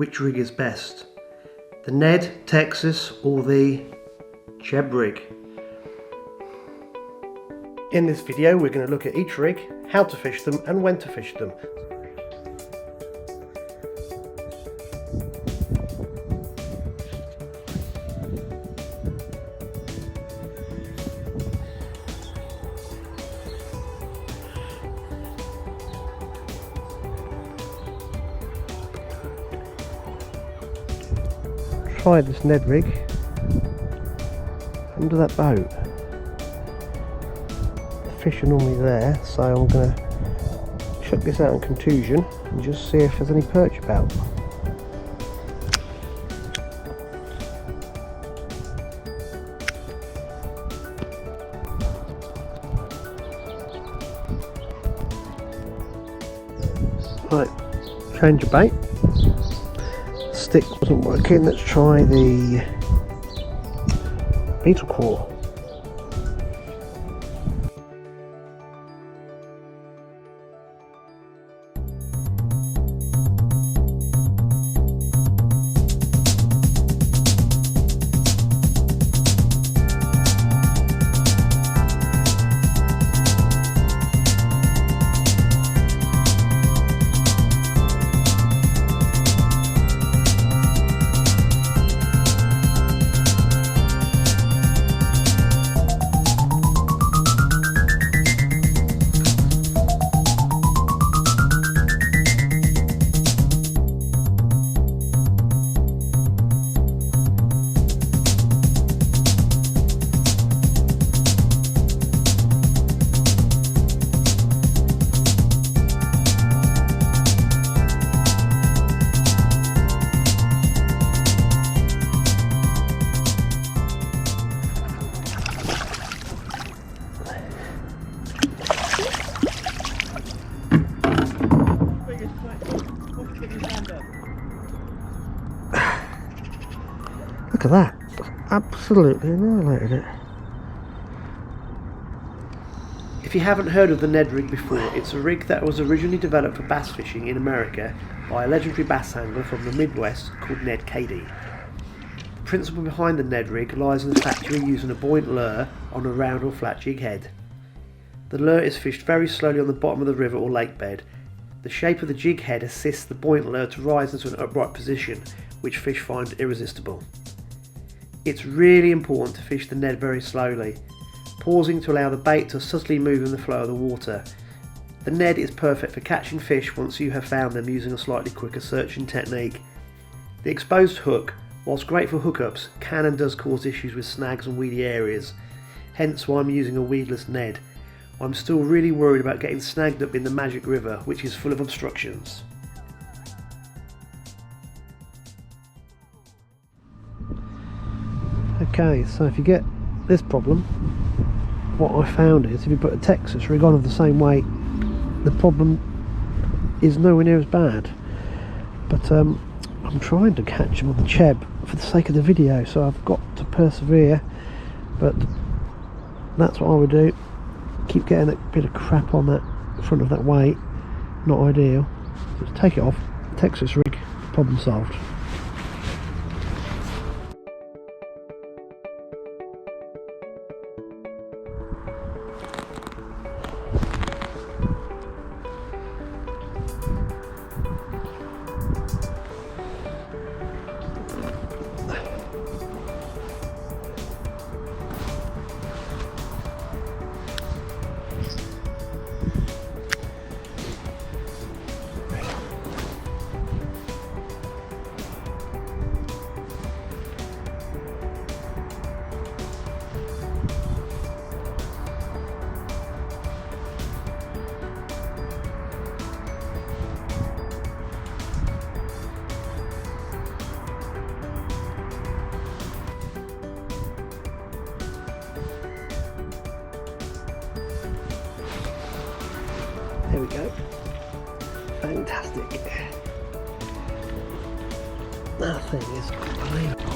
which rig is best, the Ned, Texas or the Cheb Rig. In this video we're going to look at each rig, how to fish them and when to fish them. Try this Ned rig under that boat. The fish are normally there, so I'm going to chuck this out on contusion and just see if there's any perch about. Right, change your bait. Stick wasn't working, let's try the beetle claw. Look at that, absolutely annihilated it. If you haven't heard of the Ned rig before, it's a rig that was originally developed for bass fishing in America by a legendary bass angler from the Midwest called Ned Cady. The principle behind the Ned rig lies in the fact you are using a buoyant lure on a round or flat jig head. The lure is fished very slowly on the bottom of the river or lake bed. The shape of the jig head assists the buoyant lure to rise into an upright position, which fish find irresistible. It's really important to fish the Ned very slowly, pausing to allow the bait to subtly move in the flow of the water. The Ned is perfect for catching fish once you have found them using a slightly quicker searching technique. The exposed hook, whilst great for hookups, can and does cause issues with snags and weedy areas, hence why I'm using a weedless Ned. I'm still really worried about getting snagged up in the Magic River, which is full of obstructions. Okay, so if you get this problem, what I found is if you put a Texas rig on of the same weight, the problem is nowhere near as bad. But I'm trying to catch them on the Cheb for the sake of the video, so I've got to persevere. But that's what I would do. Keep getting that bit of crap on that front of that weight, not ideal. Just take it off, Texas rig, problem solved. There we go. Fantastic. That thing is unbelievable.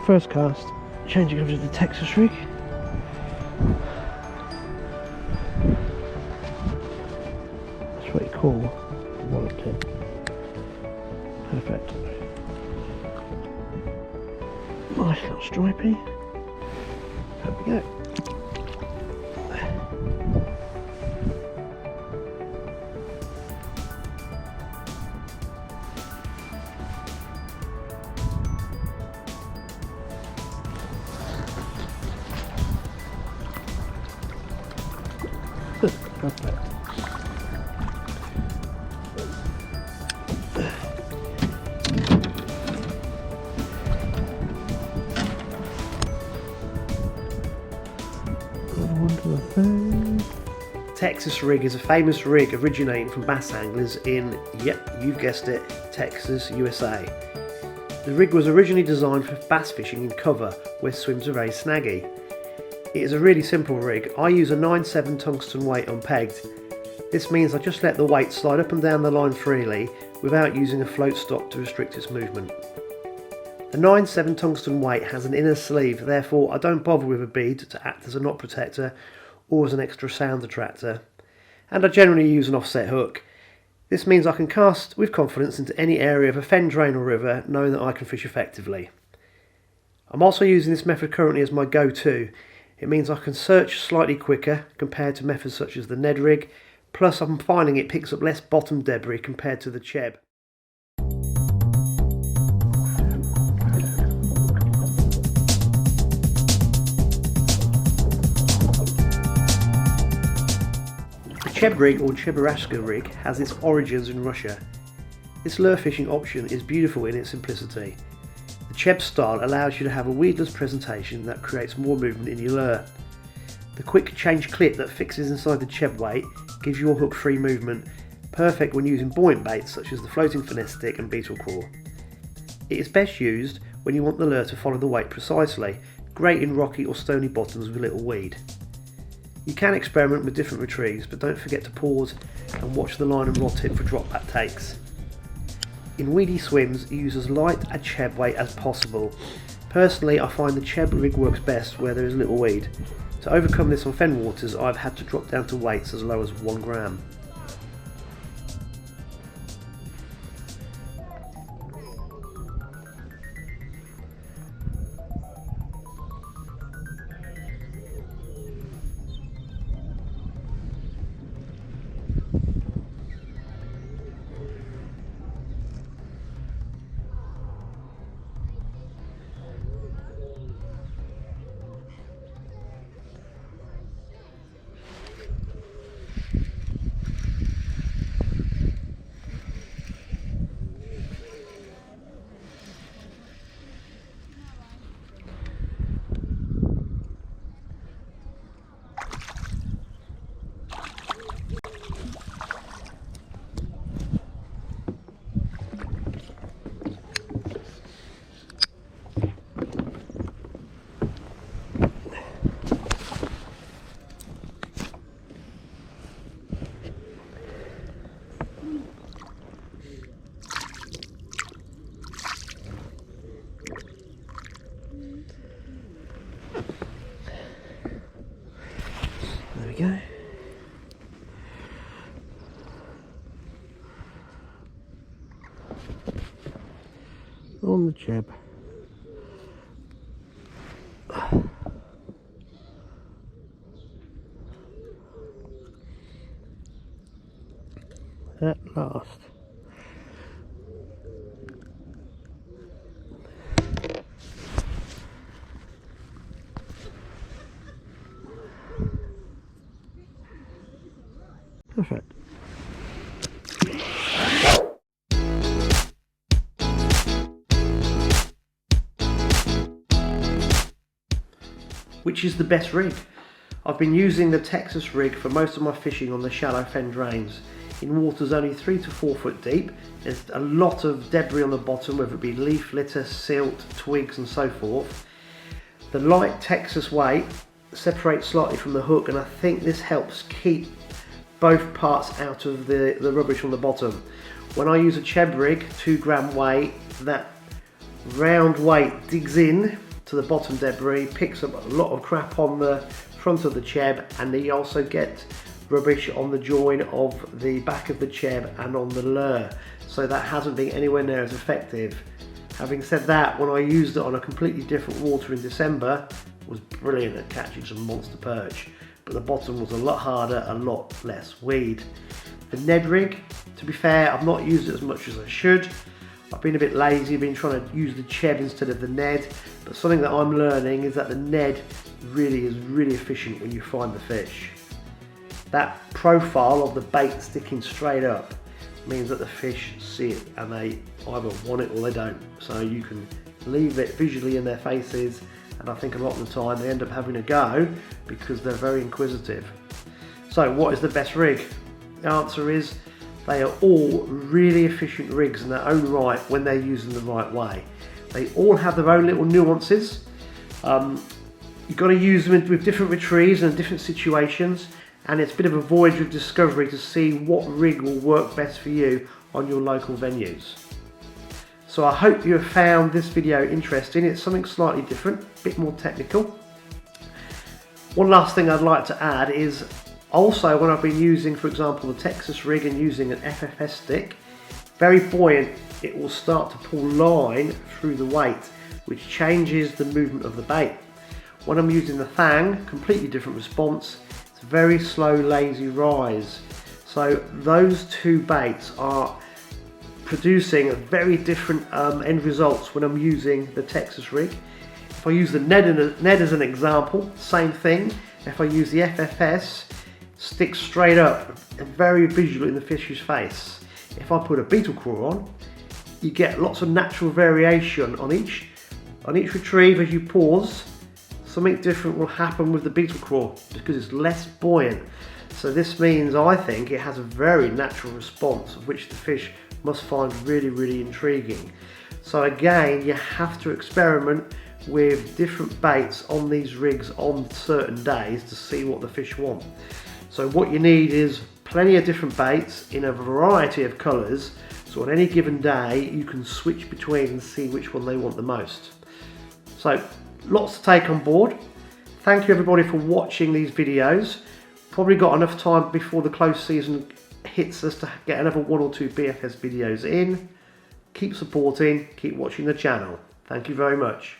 First cast, changing over to the Texas rig. That's pretty cool. Walloped it. Perfect. Nice little stripey. There we go. Perfect. Texas rig is a famous rig originating from bass anglers in, yep, you've guessed it, Texas, USA. The rig was originally designed for bass fishing in cover where swims are very snaggy. It is a really simple rig. I use a 9/7 tungsten weight unpegged. This means I just let the weight slide up and down the line freely without using a float stop to restrict its movement. The 9/7 tungsten weight has an inner sleeve, therefore I don't bother with a bead to act as a knot protector or as an extra sound attractor, and I generally use an offset hook. This means I can cast with confidence into any area of a fen, drain or river, knowing that I can fish effectively. I'm also using this method currently as my go-to. It means I can search slightly quicker compared to methods such as the Ned rig, plus I'm finding it picks up less bottom debris compared to the Cheb. The Cheb Rig or Cheb rig has its origins in Russia. This lure fishing option is beautiful in its simplicity. The Cheb style allows you to have a weedless presentation that creates more movement in your lure. The quick change clip that fixes inside the Cheb weight gives your hook free movement, perfect when using buoyant baits such as the floating finesse stick and beetle claw. It is best used when you want the lure to follow the weight precisely, great in rocky or stony bottoms with little weed. You can experiment with different retrieves, but don't forget to pause and watch the line and rod tip for drop back takes. In weedy swims, use as light a Cheb weight as possible. Personally, I find the Cheb rig works best where there is little weed. To overcome this on fen waters, I've had to drop down to weights as low as 1 gram. There we go. On the Cheb. At last. Perfect. Which is the best rig? I've been using the Texas rig for most of my fishing on the shallow fen drains. In waters only 3 to 4 foot deep, there's a lot of debris on the bottom, whether it be leaf litter, silt, twigs and so forth. The light Texas weight separates slightly from the hook, and I think this helps keep both parts out of the rubbish on the bottom. When I use a Cheb rig, 2 gram weight, that round weight digs in to the bottom debris, picks up a lot of crap on the front of the Cheb, and you also get rubbish on the join of the back of the Cheb and on the lure. So that hasn't been anywhere near as effective. Having said that, when I used it on a completely different water in December, it was brilliant at catching some monster perch. But the bottom was a lot harder, a lot less weed. The Ned rig, to be fair, I've not used it as much as I should. I've been a bit lazy, been trying to use the Cheb instead of the Ned, but something that I'm learning is that the Ned really is really efficient when you find the fish. That profile of the bait sticking straight up means that the fish see it and they either want it or they don't. So you can leave it visually in their faces, and I think a lot of the time they end up having a go because they're very inquisitive. So what is the best rig? The answer is they are all really efficient rigs in their own right when they're used in the right way. They all have their own little nuances. You've got to use them with different retrieves and different situations, and it's a bit of a voyage of discovery to see what rig will work best for you on your local venues. So I hope you have found this video interesting. It's something slightly different, a bit more technical. One last thing I'd like to add is also when I've been using, for example, the Texas rig and using an FFS stick, very buoyant, it will start to pull line through the weight, which changes the movement of the bait. When I'm using the Thang, completely different response. It's a very slow, lazy rise. So those two baits are producing very different end results when I'm using the Texas rig. If I use the Ned as an example, same thing. If I use the FFS, sticks straight up and very visual in the fish's face. If I put a beetle crawl on, you get lots of natural variation on each retrieve. As you pause, something different will happen with the beetle crawl because it's less buoyant. So this means, I think, it has a very natural response of which the fish must find really, really intriguing. So again, you have to experiment with different baits on these rigs on certain days to see what the fish want. So what you need is plenty of different baits in a variety of colours, so on any given day you can switch between and see which one they want the most. So lots to take on board. Thank you everybody for watching these videos. Probably got enough time before the close season hits us to get another 1 or 2 BFS videos in. Keep supporting, keep watching the channel. Thank you very much.